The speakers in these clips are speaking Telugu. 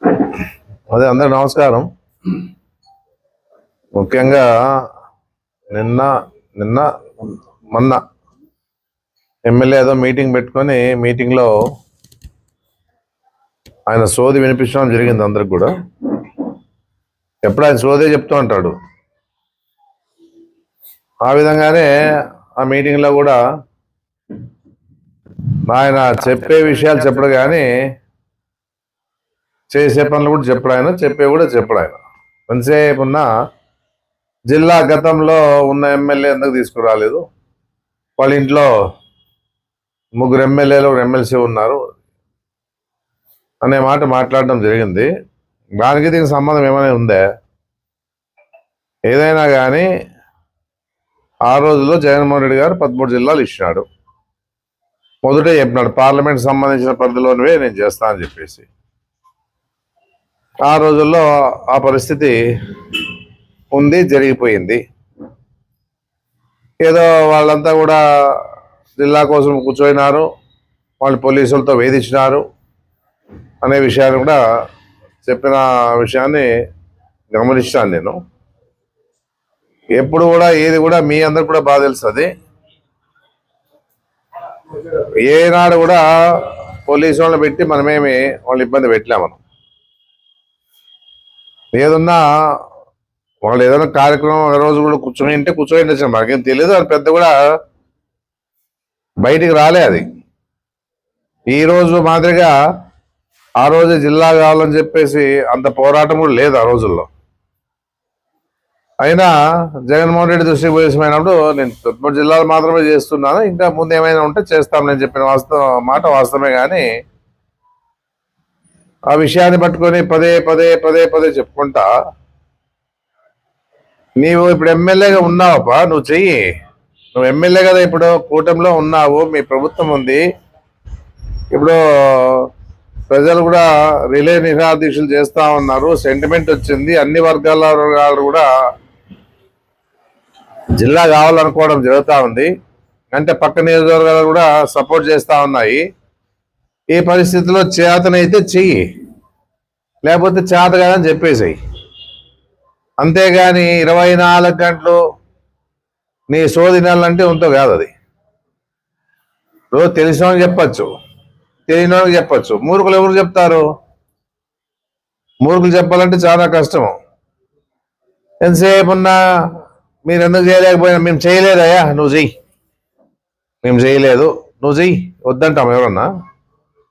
అదే అందరికి నమస్కారం. ముఖ్యంగా నిన్న నిన్న మొన్న ఎమ్మెల్యే ఏదో మీటింగ్ పెట్టుకొని మీటింగ్లో ఆయన సోది వినిపించడం జరిగింది అందరికి కూడా. ఎప్పుడు ఆయన సోదే చెప్తూ ఉంటాడు. ఆ విధంగానే ఆ మీటింగ్లో కూడా ఆయన చెప్పే విషయాలు చెప్పడు కానీ చేసే పనులు కూడా చెప్పడు ఆయన, చెప్పే కూడా చెప్పడు ఆయన. ఎంతసేపు ఉన్నా జిల్లా గతంలో ఉన్న ఎమ్మెల్యే ఎందుకు తీసుకురాలేదు, వాళ్ళ ఇంట్లో 3 ఎమ్మెల్యేలు 1 ఎమ్మెల్సీ ఉన్నారు అనే మాట మాట్లాడడం జరిగింది. దానికి దీనికి సంబంధం ఏమైనా ఉందే? ఏదైనా కానీ ఆ రోజుల్లో జగన్మోహన్ రెడ్డి గారు 13 జిల్లాలు ఇచ్చినాడు. మొదటే చెప్పినాడు పార్లమెంట్ సంబంధించిన పరిధిలోనివే నేను చేస్తా అని చెప్పేసి. ఆ రోజుల్లో ఆ పరిస్థితి ఉంది, జరిగిపోయింది. ఏదో వాళ్ళంతా కూడా జిల్లా కోసం కూర్చోయినారు, వాళ్ళు పోలీసులతో వేధించినారు అనే విషయాన్ని కూడా చెప్పిన విషయాన్ని గమనించాను నేను. ఎప్పుడు కూడా ఏది కూడా మీ అందరికి కూడా బాగా తెలుస్తుంది. ఏనాడు కూడా పోలీసు వాళ్ళని పెట్టి మనమేమి వాళ్ళు ఇబ్బంది పెట్టలే. మనం ఏదన్నా వాళ్ళు ఏదైనా కార్యక్రమం ఏ రోజు కూడా కూర్చొని వచ్చాం, మాకేం తెలియదు. అది పెద్ద కూడా బయటికి రాలే. అది ఈ రోజు మాదిరిగా ఆ రోజు జిల్లా కావాలని చెప్పేసి అంత పోరాటం కూడా లేదు ఆ రోజుల్లో. అయినా జగన్మోహన్ రెడ్డి దృష్టికి పోయేసిపోయినప్పుడు నేను 13 జిల్లాలు మాత్రమే చేస్తున్నాను, ఇంకా ముందు ఏమైనా ఉంటే చేస్తాం నేను చెప్పిన మాట వాస్తవమే. కానీ ఆ విషయాన్ని పట్టుకొని పదే పదే పదే పదే చెప్పుకుంటా, నీవు ఇప్పుడు ఎమ్మెల్యేగా ఉన్నావప్ప, నువ్వు చెయ్యి. నువ్వు ఎమ్మెల్యే కదా, ఇప్పుడు కూటమిలో ఉన్నావు, మీ ప్రభుత్వం ఉంది. ఇప్పుడు ప్రజలు కూడా రిలే నిరాదీక్షలు చేస్తా ఉన్నారు, సెంటిమెంట్ వచ్చింది. అన్ని వర్గాల కూడా జిల్లా కావాలనుకోవడం జరుగుతూ ఉంది. అంటే పక్క నియోజకవర్గాలు కూడా సపోర్ట్ చేస్తూ ఉన్నాయి. ఈ పరిస్థితిలో చేతనైతే చెయ్యి, లేకపోతే చేత కాదని చెప్పేసాయి. అంతేగాని 24 గంటలు నీ సోదినాలంటే ఉంతో కాదు. అది రోజు తెలిసిన వాళ్ళకి చెప్పచ్చు, తెలియని వాళ్ళకి చెప్పచ్చు. మూర్ఖులు ఎవరు చెప్తారు? మూర్ఖులు చెప్పాలంటే చాలా కష్టము. ఎంతసేపు ఉన్నా మీరు ఎందుకు చేయలేకపోయినా, మేము చేయలేదయ్యా నువ్వు చెయ్యి, మేము చేయలేదు నువ్వు చెయ్యి, వద్దంటాం ఎవరన్నా.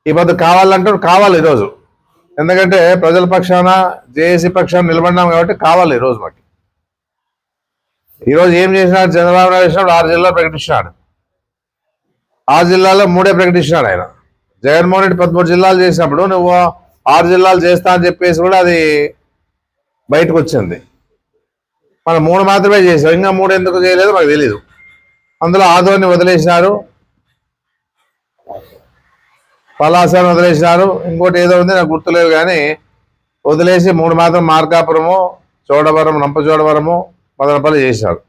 ఈ పద్ధతి కావాలంటే కావాలి ఈరోజు. ఎందుకంటే ప్రజల పక్షాన జేఏసీ పక్షాన నిలబడినాం కాబట్టి కావాలి ఈరోజు మాకు. ఈరోజు ఏం చేసినాడు చంద్రబాబు నాయుడు? చేసినప్పుడు 6 జిల్లాలు ప్రకటించినాడు. 6 జిల్లాలో 3 ప్రకటించినాడు ఆయన. జగన్మోహన్ రెడ్డి 13 జిల్లాలు చేసినప్పుడు నువ్వు 6 జిల్లాలు చేస్తా అని చెప్పేసి కూడా అది బయటకు వచ్చింది. మనం 3 మాత్రమే చేసాం, ఇంకా 3 ఎందుకు చేయలేదు మాకు తెలీదు. అందులో ఆదోని వదిలేసినారు, పలాసాన్ని వదిలేసినారు, ఇంకోటి ఏదో ఉంది నాకు గుర్తులేవు. కానీ వదిలేసి 3 మాత్రం మార్కాపురము, చోడవరం, నంపచోడవరము, మదనపల్లి చేసినారు.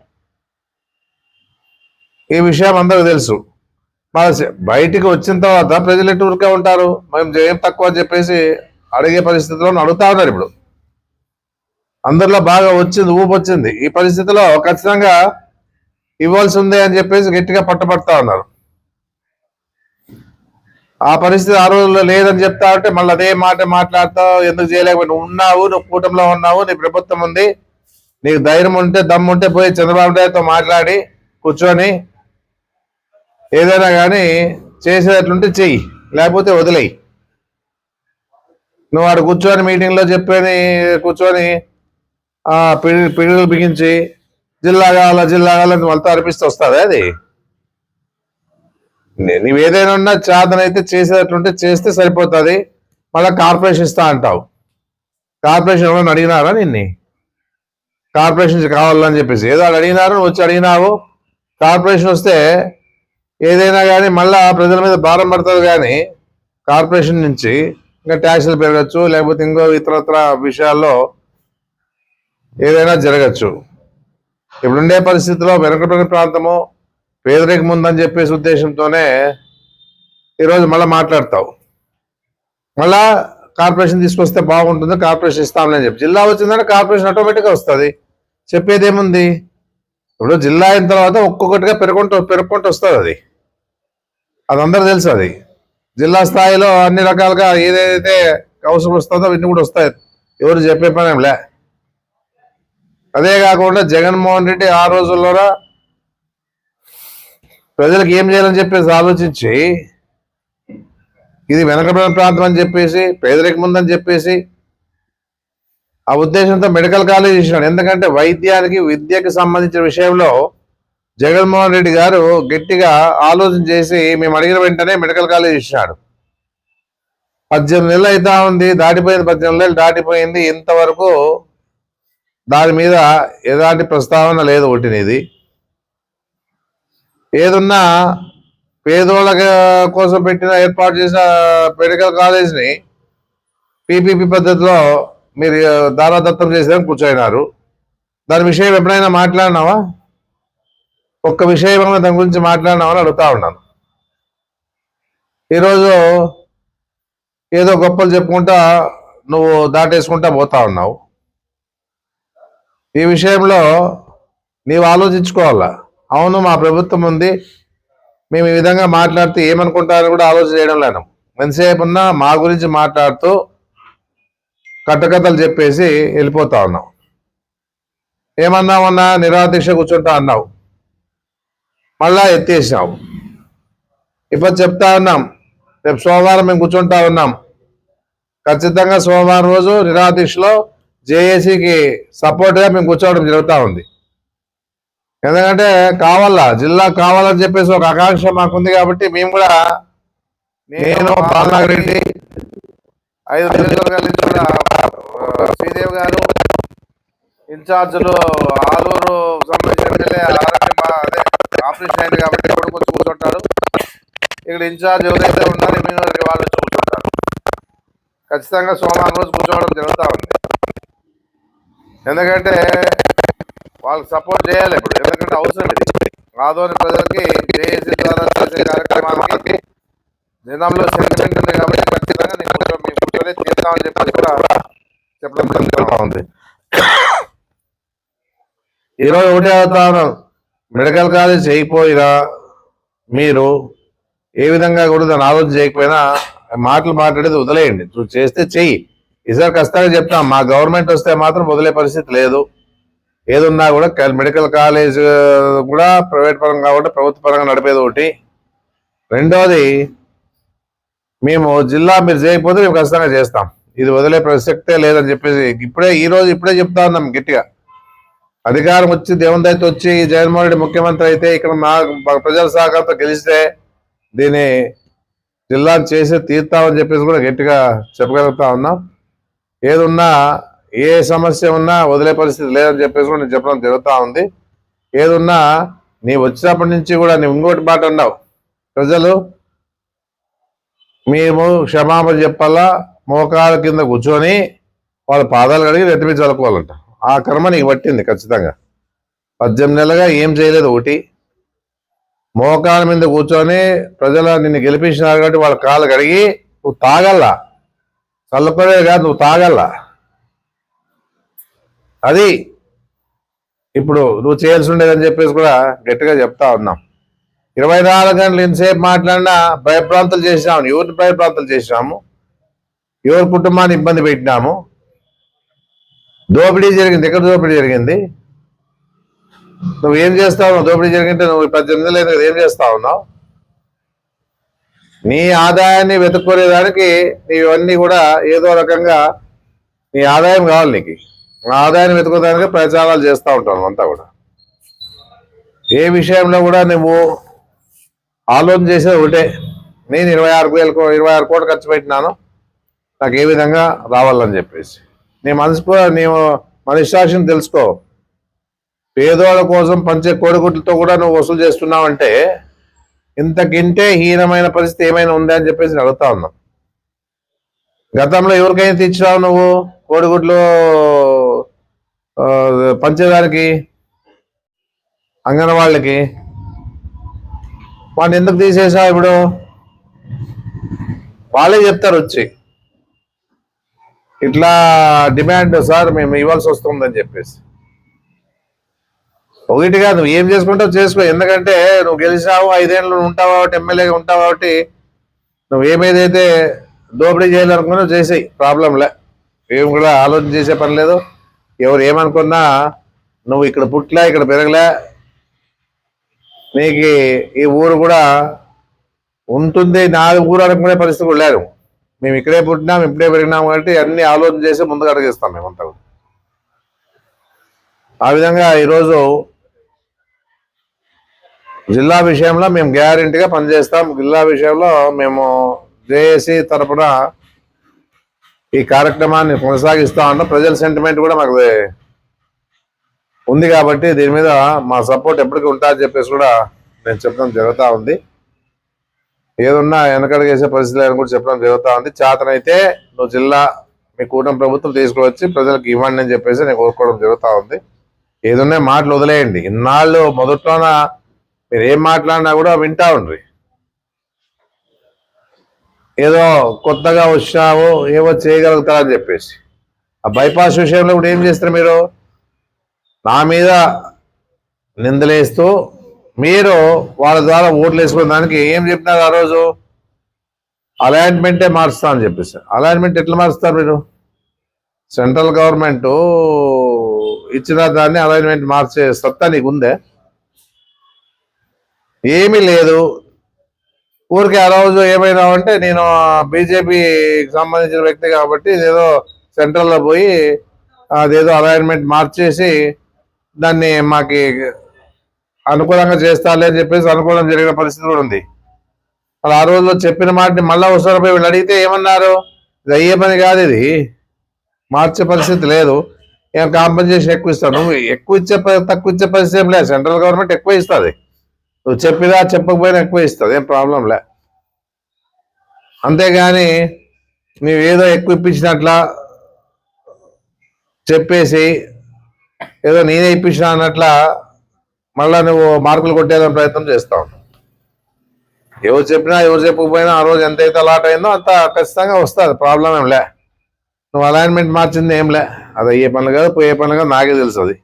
ఈ విషయం అందరికి తెలుసు. మన బయటికి వచ్చిన తర్వాత ప్రజలు ఎటు ఊరికే ఉంటారు, మేము ఏం తక్కువ అని చెప్పేసి అడిగే పరిస్థితిలో అడుగుతా ఉన్నారు. ఇప్పుడు అందరిలో బాగా వచ్చింది, ఊపు వచ్చింది. ఈ పరిస్థితిలో ఖచ్చితంగా ఇవ్వాల్సి ఉంది అని చెప్పేసి గట్టిగా పట్టుబడతా ఉన్నారు. ఆ పరిస్థితి ఆ రోజుల్లో లేదని చెప్తా ఉంటే మళ్ళీ అదే మాట మాట్లాడతావు. ఎందుకు చేయలేకపోయి? నువ్వు ఉన్నావు, నువ్వు కూటమిలో ఉన్నావు, నీ ప్రభుత్వం ఉంది, నీకు ధైర్యం ఉంటే దమ్ము ఉంటే పోయి చంద్రబాబు నాయుడుతో మాట్లాడి కూర్చొని ఏదైనా కానీ చేసేటట్లుంటే చెయ్యి, లేకపోతే వదిలేయి. నువ్వు వాడు కూర్చొని మీటింగ్లో చెప్పని కూర్చొని పిడుగులు బిగించి జిల్లా కావాలని వాళ్ళతో అర్పిస్తూ వస్తుంది. అది నువ్వు ఏదైనా ఉన్నా చేతనైతే చేసేటట్లుంటే చేస్తే సరిపోతుంది. మళ్ళీ కార్పొరేషన్ ఇస్తా అంటావు. కార్పొరేషన్ ఎవరైనా అడిగినారా నిన్ను? కార్పొరేషన్ కావాలని చెప్పేసి ఏదో అడిగినారు, వచ్చి అడిగినావు. కార్పొరేషన్ వస్తే ఏదైనా కానీ మళ్ళా ప్రజల మీద భారం పడుతుంది. కానీ కార్పొరేషన్ నుంచి ఇంకా ట్యాక్సులు పెరగచ్చు, లేకపోతే ఇంకో ఇతరత్ర విషయాల్లో ఏదైనా జరగచ్చు. ఇప్పుడుండే పరిస్థితిలో వెనుకబడిన ప్రాంతము, పేదరికం ఉందని చెప్పేసి ఉద్దేశంతోనే ఈరోజు మళ్ళీ మాట్లాడతావు. మళ్ళా కార్పొరేషన్ తీసుకొస్తే బాగుంటుంది, కార్పొరేషన్ ఇస్తామని చెప్పి జిల్లా వచ్చిందంటే కార్పొరేషన్ ఆటోమేటిక్గా వస్తుంది. చెప్పేది ఏముంది? ఇప్పుడు జిల్లా అయిన తర్వాత ఒక్కొక్కటిగా పెరుగుకుంటూ వస్తుంది. అది అందరూ తెలుసు. అది జిల్లా స్థాయిలో అన్ని రకాలుగా ఏదైతే అవసరం వస్తుందో అవన్నీ కూడా వస్తాయి. ఎవరు చెప్పే పని లే. అదే కాకుండా జగన్మోహన్ రెడ్డి ఆ రోజుల్లోనే ప్రజలకు ఏం చేయాలని చెప్పేసి ఆలోచించి, ఇది వెనకబడిన ప్రాంతం అని చెప్పేసి, పేదరికం ఉందని చెప్పేసి ఆ ఉద్దేశంతో మెడికల్ కాలేజ్ ఇచ్చినాడు. ఎందుకంటే వైద్యానికి విద్యకి సంబంధించిన విషయంలో జగన్మోహన్ రెడ్డి గారు గట్టిగా ఆలోచన చేసి మేము అడిగిన వెంటనే మెడికల్ కాలేజ్ ఇచ్చినాడు. 18 నెలలు అవుతా ఉంది, దాటిపోయింది. 18 నెలలు దాటిపోయింది. ఇంతవరకు దాని మీద ఎలాంటి ప్రస్తావన లేదు. ఒకటినిది ఏదున్నా పేదోళ్ళ కోసం పెట్టిన ఏర్పాటు చేసిన మెడికల్ కాలేజ్ని పీపీపీ పద్ధతిలో మీరు దారాదత్తం చేసేదని కూర్చోయినారు. దాని విషయం ఎప్పుడైనా మాట్లాడినావా? ఒక్క విషయం దాని గురించి మాట్లాడినామని అడుగుతా ఉన్నాను. ఈరోజు ఏదో గొప్పలు చెప్పుకుంటా నువ్వు దాటేసుకుంటా పోతా ఉన్నావు. ఈ విషయంలో నీవు ఆలోచించుకోవాలా. అవును, మా ప్రభుత్వం ఉంది, మేము ఈ విధంగా మాట్లాడితే ఏమనుకుంటారని కూడా ఆలోచన చేయడం లేదు. ఎంతసేపు ఉన్నా మా గురించి మాట్లాడుతూ కట్టకథలు చెప్పేసి వెళ్ళిపోతా ఉన్నావు. ఏమన్నామన్నా నిరాదీక్ష కూర్చుంటా అన్నావు, మళ్ళా ఎత్తేసినావు. ఇప్పుడు చెప్తా ఉన్నాం, రేపు సోమవారం మేము కూర్చుంటా ఉన్నాం. ఖచ్చితంగా సోమవారం రోజు నిరాదీక్షలో జేఏసీకి సపోర్ట్గా మేము కూర్చోవడం జరుగుతూ ఉంది. ఎందుకంటే కావాలా, జిల్లా కావాలని చెప్పేసి ఒక ఆకాంక్ష మాకుంది. కాబట్టి మేము కూడా, నేను బాలనాగిరెడ్డి, 5 నియోజకవర్గాల నుంచి కూడా శ్రీదేవి గారు ఇన్ఛార్జీలు, ఆలూరు సంబంధించిన ఎమ్మెల్యే ఆపరేషన్ అయింది కాబట్టి ఎవరు కొంచెం కూర్చుంటారు. ఇక్కడ ఇన్ఛార్జ్ ఎవరైతే ఉన్నారో ఇమ్యూనిటీ వాళ్ళు వచ్చి కూర్చుంటారు. ఖచ్చితంగా సోమవారం రోజు కూర్చోవడం జరుగుతూ ఉంది. ఎందుకంటే వాళ్ళకి సపోర్ట్ చేయాలి ఇప్పుడు. ఎందుకంటే అవసరం ఇది. ఆదోని ప్రజలకి జేఏసీ ద్వారా చేసే కార్యక్రమాలకి జనంలో సెంటిమెంట్ ఉంది. కాబట్టి ఖచ్చితంగా మేము కూర్చొని తీస్తామని చెప్పేసి కూడా చెప్పడం జరుగుతూ ఉంది. ఈరోజు ఒకటే అవుతాను, మెడికల్ కాలేజ్ చేయకపోయినా మీరు ఏ విధంగా కూడా దాన్ని ఆలోచన చేయకపోయినా మాటలు మాట్లాడేది వదిలేయండి. నువ్వు చేస్తే చెయ్యి. ఈసారి ఖచ్చితంగా చెప్తాం, మా గవర్నమెంట్ వస్తే మాత్రం వదిలే పరిస్థితి లేదు. ఏదున్నా కూడా మెడికల్ కాలేజ్ కూడా ప్రైవేట్ పరంగా కాకుండా ప్రభుత్వ పరంగా నడిపేది ఒకటి. రెండోది, మేము జిల్లా మీరు చేయకపోతే మేము ఖచ్చితంగా చేస్తాం. ఇది వదిలే ప్రసక్తే లేదని చెప్పేసి ఇప్పుడే చెప్తా ఉన్నాం గట్టిగా. అధికారం వచ్చి దేవుని దయతో వచ్చి జగన్మోహన్ రెడ్డి ముఖ్యమంత్రి అయితే ఇక్కడ మా ప్రజల సహకారంతో గెలిస్తే దీన్ని జిల్లాను చేసి తీర్తామని చెప్పేసి కూడా గట్టిగా చెప్పగలుగుతా ఉన్నాం. ఏదున్నా ఏ సమస్య ఉన్నా వదిలే పరిస్థితి లేదని చెప్పేసి కూడా నేను చెప్పడం జరుగుతూ ఉంది. ఏదున్నా నీ వచ్చినప్పటి నుంచి కూడా నువ్వు ఇంకోటి మాట అన్నావు, ప్రజలు మేము క్షమాపణ చెప్పాలా, మోకాల కింద కూర్చొని వాళ్ళ పాదాలు కడిగి రెట్టిపి చదువుకోవాలంట. ఆ కర్మ నీకు పట్టింది ఖచ్చితంగా. 18 నెలలుగా ఏం చేయలేదు. ఒకటి, మోకాల మీద కూర్చొని ప్రజలు నిన్ను గెలిపించినారు కాబట్టి వాళ్ళ కాళ్ళు కడిగి నువ్వు తాగల్లా, చల్లపడే కాదు నువ్వు తాగల్లా. అది ఇప్పుడు నువ్వు చేయాల్సి ఉండేదని చెప్పేసి కూడా గట్టిగా చెప్తా ఉన్నాం. 24 గంటలు ఎంతసేపు మాట్లాడినా భయప్రాంతాలు చేసినాము. ఎవరిని భయప్రాంతాలు చేసినాము? ఎవరి కుటుంబాన్ని ఇబ్బంది పెట్టినాము? దోపిడీ జరిగింది. ఎక్కడ దోపిడీ జరిగింది? నువ్వేం చేస్తా ఉన్నావు? దోపిడీ జరిగింటే నువ్వు 18 నెలలు అయితే ఏం చేస్తా ఉన్నావు? నీ ఆదాయాన్ని వెతుక్కునేదానికి నీవన్నీ కూడా ఏదో రకంగా నీ ఆదాయం కావాలి. నీకు ఆదాయాన్ని వెతుకునేదానికి ప్రచారాలు చేస్తూ ఉంటాను అంతా కూడా. ఏ విషయంలో కూడా నువ్వు ఆలోచన చేసేది ఒకటే, నేను 26 కోట్లు ఖర్చు పెట్టినాను, నాకు ఏ విధంగా రావాలని చెప్పేసి నీ నీవు మనశ్శాసిని తెలుసుకో. పేదోళ్ళ కోసం పంచే కోడిగుడ్లతో కూడా నువ్వు వసూలు చేస్తున్నావంటే ఇంతకింటే హీనమైన పరిస్థితి ఏమైనా ఉందా అని చెప్పేసి అడుగుతా ఉన్నాం. గతంలో ఎవరికైనా తెచ్చినావు నువ్వు కోడిగుడ్లు పంచేదానికి? అంగన్వాళ్ళకి. వాడిని ఎందుకు తీసేసావు? ఇప్పుడు వాళ్ళే చెప్తారు వచ్చి, ఇట్లా డిమాండ్ సార్ మేము ఇవ్వాల్సి వస్తుందని చెప్పేసి. ఒకటి కాదు, నువ్వు ఏం చేసుకుంటావు చేసుకో. ఎందుకంటే నువ్వు గెలిచావు, 5 ఏళ్ళు ఉంటావు కాబట్టి, ఎమ్మెల్యేగా ఉంటావు కాబట్టి, నువ్వు ఏమేదైతే దోపిడీ చేయాలనుకున్నావు చేసేయి, ప్రాబ్లంలే. ఏం కూడా ఆలోచన చేసే పని లేదు. ఎవరు ఏమనుకున్నా నువ్వు ఇక్కడ పుట్లే, ఇక్కడ పెరగలే, నీకు ఈ ఊరు కూడా ఉంటుంది, నా ఊరు అనుకునే పరిస్థితి కూడా లేదు. మేము ఇక్కడే పుట్టినాం, ఇప్పుడే పెరిగినాం కాబట్టి అన్ని ఆలోచన చేసి ముందుకు అడిగిస్తాం మేమంతా. ఆ విధంగా ఈరోజు జిల్లా విషయంలో మేము గ్యారెంటీగా పనిచేస్తాం. జిల్లా విషయంలో మేము జేఏసీ తరఫున ఈ కార్యక్రమాన్ని కొనసాగిస్తా ఉన్నాం. ప్రజల సెంటిమెంట్ కూడా మాకు ఉంది కాబట్టి దీని మీద మా సపోర్ట్ ఎప్పటికీ ఉంటుందని చెప్పేసి కూడా నేను చెప్పడం జరుగుతూ ఉంది. ఏదున్నా వెనకడిగేసే పరిస్థితి లేదని కూడా చెప్పడం జరుగుతూ ఉంది. చేతనైతే నువ్వు జిల్లా మీ కూటమి ప్రభుత్వం తీసుకువచ్చి ప్రజలకు ఇవ్వండి అని చెప్పేసి నేను కోరుకోవడం జరుగుతూ ఉంది. ఏదున్నా మాటలు వదిలేయండి. ఇన్నాళ్ళు మొదట్లోన మీరు ఏం మాట్లాడినా కూడా వింటా ఉండ్రి. ఏదో కొత్తగా వచ్చావు, ఏవో చేయగలుగుతారని చెప్పేసి. ఆ బైపాస్ విషయంలో కూడా ఏం చేస్తారు మీరు? నా మీద నిందలేస్తూ మీరు వాళ్ళ ద్వారా ఓట్లు వేసుకున్న దానికి ఏం చెప్పినారు ఆ రోజు? అలైన్మెంటే మారుస్తా అని చెప్పేసి. అలైన్మెంట్ ఎట్లా మారుస్తారు మీరు? సెంట్రల్ గవర్నమెంట్ ఇచ్చిన దాన్ని అలైన్మెంట్ మార్చే సత్తా నీకు ఉందే? ఏమీ లేదు. ఊరికి ఆ రోజు ఏమైనా అంటే నేను బీజేపీకి సంబంధించిన వ్యక్తి కాబట్టి ఇదేదో సెంట్రల్లో పోయి అదేదో అలైన్మెంట్ మార్చేసి దాన్ని మాకి అనుకూలంగా చేస్తాలే అని చెప్పేసి అనుకూలం జరిగిన పరిస్థితి కూడా ఉంది. అలా ఆ రోజులో చెప్పిన మాటని మళ్ళా ఒకసారి పోయి వీళ్ళు అడిగితే ఏమన్నారు? ఇది అయ్యే పని కాదు, ఇది మార్చే పరిస్థితి లేదు, ఏం కాంపెన్సేషన్ ఎక్కువ ఇస్తావు. నువ్వు ఎక్కువ ఇచ్చే తక్కువ ఇచ్చే పరిస్థితి ఏం లేదు. సెంట్రల్ గవర్నమెంట్ ఎక్కువ ఇస్తుంది, నువ్వు చెప్పినా చెప్పకపోయినా ఎక్కువ ఇస్తుంది, ఏం ప్రాబ్లంలే. అంతేగాని నువ్వు ఏదో ఎక్కువ ఇప్పించినట్లా చెప్పేసి ఏదో నేనే ఇప్పించిన అన్నట్లా మళ్ళా నువ్వు మార్కులు కొట్టేదని ప్రయత్నం చేస్తావు. ఎవరు చెప్పినా ఎవరు చెప్పకపోయినా ఆ రోజు ఎంతైతే అలాట్ అయిందో అంత ఖచ్చితంగా వస్తుంది, ప్రాబ్లం ఏంలే. నువ్వు అలైన్మెంట్ మార్చింది ఏంలే, అది అయ్యే పనులు కాదు, పోయే పనులు కాదు, నాకే తెలుస్తుంది.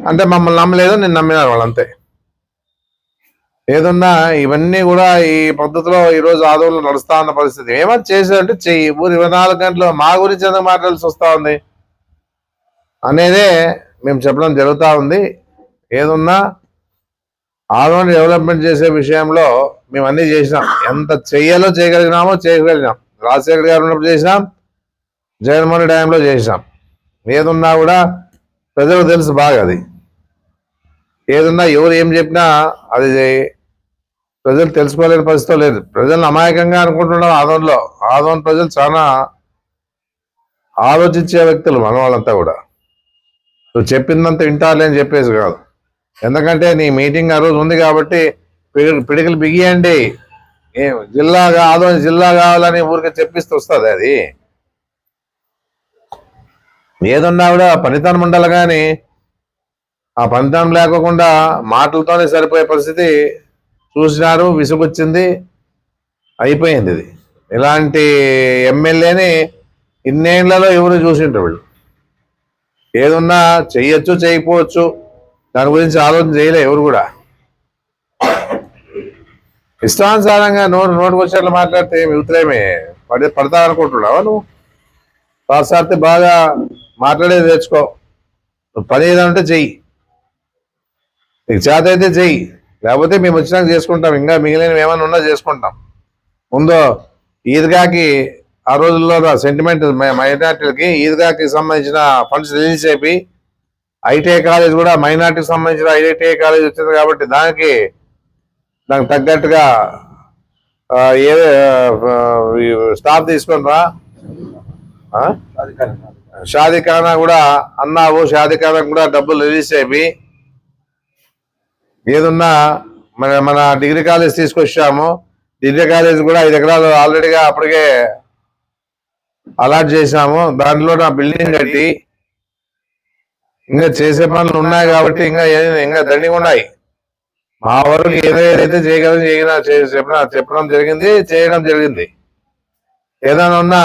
అంటే మమ్మల్ని నమ్మలేదు, నేను నమ్మినారు వాళ్ళంతే. ఏదన్నా ఇవన్నీ కూడా ఈ పద్ధతిలో ఈరోజు ఆదోళన నడుస్తా ఉన్న పరిస్థితి. ఏమని చేసేదంటే చెయ్యి. ఊరు 24 గంటలు మా గురించి ఎందుకు మాట్లాడాల్సి వస్తూ ఉంది అనేదే మేము చెప్పడం జరుగుతూ ఉంది. ఏదున్నా ఆదోళన డెవలప్మెంట్ చేసే విషయంలో మేము అన్నీ చేసినాం. ఎంత చెయ్యాలో చేయగలిగినామో చేయగలిగినాం. రాజశేఖర్ గారు ఉన్నప్పుడు చేసినాం, జగన్మోహన్ రెడ్డి టైంలో చేసినాం. ఏదున్నా కూడా ప్రజలకు తెలుసు బాగా. అది ఏదున్నా ఎవరు ఏం చెప్పినా అది ప్రజలు తెలుసుకోలేని పరిస్థితి లేదు. ప్రజలను అమాయకంగా అనుకుంటున్నాం. ఆదోళన ప్రజలు చాలా ఆలోచించే వ్యక్తులు మన వాళ్ళంతా కూడా. నువ్వు చెప్పిందంతా వింటాలే అని చెప్పేసి కాదు. ఎందుకంటే నీ మీటింగ్ ఆ రోజు ఉంది కాబట్టి పిడికలు బిగియండి, ఆదోళన జిల్లా కావాలని ఊరికే చెప్పిస్తూ వస్తుంది. అది ఏదన్నా కూడా పనితనం ఉండాలి, కానీ ఆ పనితనం లేకోకుండా మాటలతోనే సరిపోయే పరిస్థితి చూసినారు. విసుగొచ్చింది, అయిపోయింది. ఇది ఇలాంటి ఎమ్మెల్యేని ఇన్నేళ్లలో ఎవరు చూసింటారు? వీళ్ళు ఏదున్నా చెయ్యొచ్చు, చేయకపోవచ్చు, దాని గురించి ఆలోచన చేయలే ఎవరు కూడా. ఇష్టానుసారంగా నోటుకు వచ్చేట్లు మాట్లాడితే యువతలేమే పడతా అనుకుంటున్నావా నువ్వు? పాసార్తే బాగా మాట్లాడేది తెచ్చుకో. నువ్వు పని ఏదంటే చెయ్యి, నీకు చేత అయితే చెయ్యి, లేకపోతే మేము వచ్చినాక చేసుకుంటాం. ఇంకా మిగిలినవి ఏమైనా ఉన్నా చేసుకుంటాం. ముందు ఈద్గాకి ఆ రోజుల్లో సెంటిమెంట్ మైనార్టీలకి ఈద్గాకి సంబంధించిన ఫండ్స్ రిలీజ్ అయిపోయి ఐటీఐ కాలేజ్ కూడా మైనార్టీకి సంబంధించిన ఐటీఐ కాలేజ్ వచ్చింది కాబట్టి దానికి తగ్గట్టుగా ఏ స్టాఫ్ తీసుకొని రా. షాదీఖానా కూడా అన్నావు, షాదీఖానా కూడా డబ్బులు రిలీజ్ అయిపోయి ఏదున్నా మన డిగ్రీ కాలేజ్ తీసుకొచ్చాము. డిగ్రీ కాలేజ్ కూడా 5 ఎకరాలు ఆల్రెడీగా అప్పటికే అలాట్ చేశాము. దాంట్లో నా బిల్డింగ్ కట్టి ఇంకా చేసే పనులు ఉన్నాయి కాబట్టి ఇంకా దండిగా ఉన్నాయి. మా వరకు ఏదైతే చెప్పడం జరిగింది, చేయడం జరిగింది. ఏదైనా ఉన్నా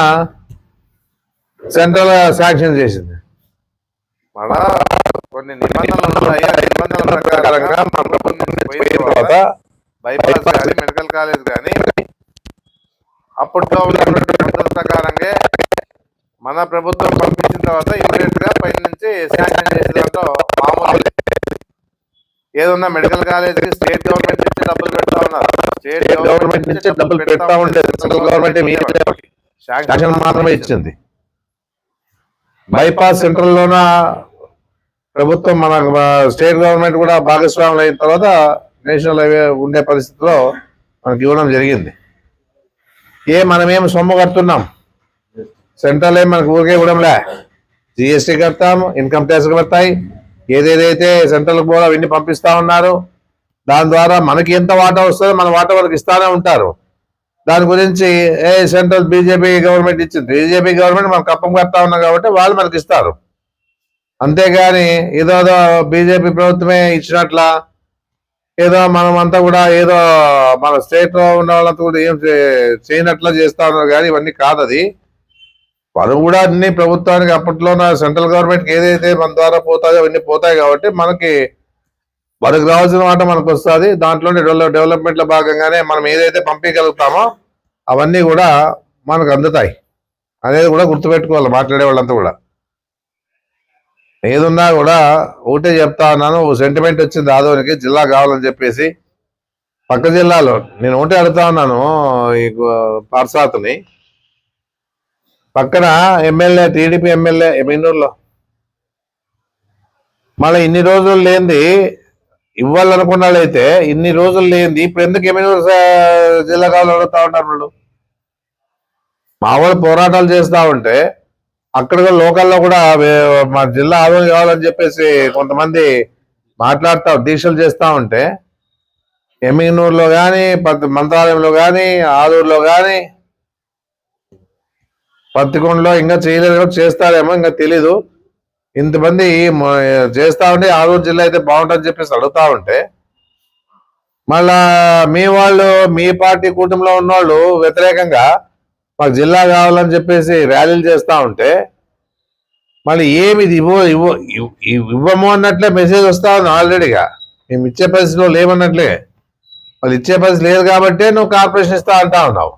సెంట్రల్ శాంక్షన్ చేసింది. మళ్ళా కొన్ని నిబంధనలు ఉన్నాయి. ఆ నిబంధనల ప్రకారంగా మన ప్రభుత్వం పోయిన తర్వాత బైపాస్ కానీ మెడికల్ కాలేజ్ కానీ అప్పట్లో ఉన్నటువంటి పద్ధతుల ప్రకారంగా మన ప్రభుత్వం పంపించిన తర్వాత ఇమీడియట్ గా పైన నుంచి శాంక్షన్ చేసేదాంట్లో మామూలు ఏదన్నా మెడికల్ కాలేజ్ కి స్టేట్ గవర్నమెంట్ నుంచి డబ్బులు పెడతా ఉన్నారు. స్టేట్ గవర్నమెంట్ నుంచి డబ్బులు పెడతా ఉండేది, సెంట్రల్ గవర్నమెంట్ శాంక్షన్ మాత్రమే ఇచ్చింది. బైపాస్ సెంట్రల్ లోన ప్రభుత్వం మన స్టేట్ గవర్నమెంట్ కూడా భాగస్వాములు అయిన తర్వాత నేషనల్ హైవే ఉండే పరిస్థితిలో మనకి ఇవ్వడం జరిగింది. మనమేం సొమ్ము కడుతున్నాం, సెంట్రల్ ఏం మనకు ఊరికే ఇవ్వడంలే. జిఎస్టీ కడతాం, ఇన్కమ్ ట్యాక్స్ కడతాయి, ఏదేదైతే సెంట్రల్కి పోలో అవన్నీ పంపిస్తా ఉన్నారు. దాని ద్వారా మనకి ఎంత వాటా వస్తుందో మన వాటా వాళ్ళకి ఇస్తానే ఉంటారు. దాని గురించి సెంట్రల్ బీజేపీ గవర్నమెంట్ ఇచ్చింది, బీజేపీ గవర్నమెంట్ మనం కప్పం కడతా ఉన్నాం కాబట్టి వాళ్ళు మనకి ఇస్తారు. అంతేగాని ఏదో బీజేపీ ప్రభుత్వమే ఇచ్చినట్ల ఏదో మనమంతా కూడా ఏదో మన స్టేట్ లో ఉన్న వాళ్ళంతా కూడా ఏం చేయనట్లా చేస్తా ఉన్నారు. కానీ ఇవన్నీ కాదు. అది మనం కూడా అన్ని ప్రభుత్వానికి అప్పట్లో సెంట్రల్ గవర్నమెంట్కి ఏదైతే మన ద్వారా పోతాయో అవన్నీ పోతాయి కాబట్టి మనకి రావాల్సిన మాట మనకు వస్తుంది. దాంట్లోనే డెవలప్మెంట్ లో భాగంగానే మనం ఏదైతే పంపించగలుగుతామో అవన్నీ కూడా మనకు అందుతాయి అనేది కూడా గుర్తుపెట్టుకోవాలి మాట్లాడే వాళ్ళంతా కూడా. ఏదున్నా కూడా ఒకటే చెప్తా ఉన్నాను, సెంటిమెంట్ వచ్చింది ఆదోనికి జిల్లా కావాలని చెప్పేసి. పక్క జిల్లాలో నేను ఒకటే అడుగుతా ఉన్నాను, ఈ పార్సాత్ని పక్కన ఎమ్మెల్యే టీడీపీ ఎమ్మెల్యే ఎమ్మెనూరులో మళ్ళీ ఇన్ని రోజులు లేనిది ఇవ్వాలనుకున్నాడైతే ఇన్ని రోజులు లేనిది ఇప్పుడు ఎందుకు ఎమ్మెనూరు జిల్లా కావాలని అడుగుతా ఉంటారు వాళ్ళు. మా వాళ్ళు పోరాటాలు చేస్తూ ఉంటే అక్కడ లోకల్లో కూడా మా జిల్లా ఆదోని కావాలని చెప్పేసి కొంతమంది మాట్లాడుతూ దీక్షలు చేస్తూ ఉంటే ఎమ్మెనూరులో కానీ మంత్రాలయంలో కానీ ఆదూరులో కానీ పత్తికొండలో ఇంకా చేయలేదు, చేస్తారేమో ఇంకా తెలీదు. ఇంతమంది చేస్తా ఉంటే ఆదూరు జిల్లా అయితే బాగుంటుందని చెప్పేసి అడుగుతా ఉంటే మళ్ళా మీ వాళ్ళు మీ పార్టీ కూటమిలో ఉన్నవాళ్ళు వ్యతిరేకంగా మాకు జిల్లా కావాలని చెప్పేసి ర్యాలీలు చేస్తూ ఉంటే మళ్ళీ ఏమి ఇవ్వము అన్నట్లే మెసేజ్ వస్తా ఉంది ఆల్రెడీగా. మేము ఇచ్చే పరిస్థితిలో లేవన్నట్లే. వాళ్ళు ఇచ్చే పరిస్థితి లేదు కాబట్టే నువ్వు కార్పొరేషన్ ఇస్తా అంటా ఉన్నావు.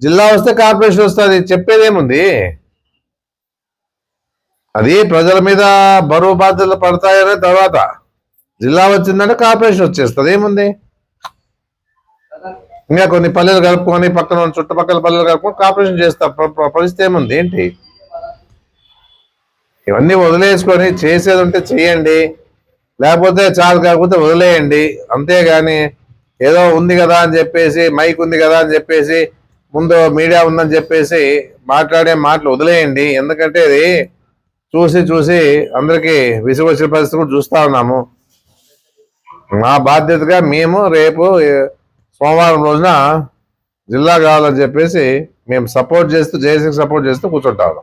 జిల్లా వస్తే కార్పొరేషన్ వస్తుంది, చెప్పేదేముంది. అది ప్రజల మీద బరువు బాధ్యతలు పడతాయనే తర్వాత జిల్లా వచ్చిందంటే కార్పొరేషన్ వచ్చేస్తుంది, ఏముంది. ఇంకా కొన్ని పల్లెలు కలుపుకొని పక్కన చుట్టుపక్కల పల్లెలు కలుపుకొని కార్పొరేషన్ చేస్తా, పరిస్థితి ఏముంది ఏంటి. ఇవన్నీ వదిలేసుకొని చేసేది ఉంటే చెయ్యండి, లేకపోతే చాలు కాకపోతే వదిలేయండి. అంతేగాని ఏదో ఉంది కదా అని చెప్పేసి, మైక్ ఉంది కదా అని చెప్పేసి, ముందు మీడియా ఉందని చెప్పేసి మాట్లాడే మాటలు వదిలేయండి. ఎందుకంటే ఇది చూసి చూసి అందరికీ విసుగు వచ్చిన పరిస్థితి కూడా చూస్తా ఉన్నాము. మా బాధ్యతగా మేము రేపు సోమవారం రోజున జిల్లా కావాలని చెప్పేసి మేము సపోర్ట్ చేస్తూ జేఏసీకి సపోర్ట్ చేస్తూ కూర్చుంటాము.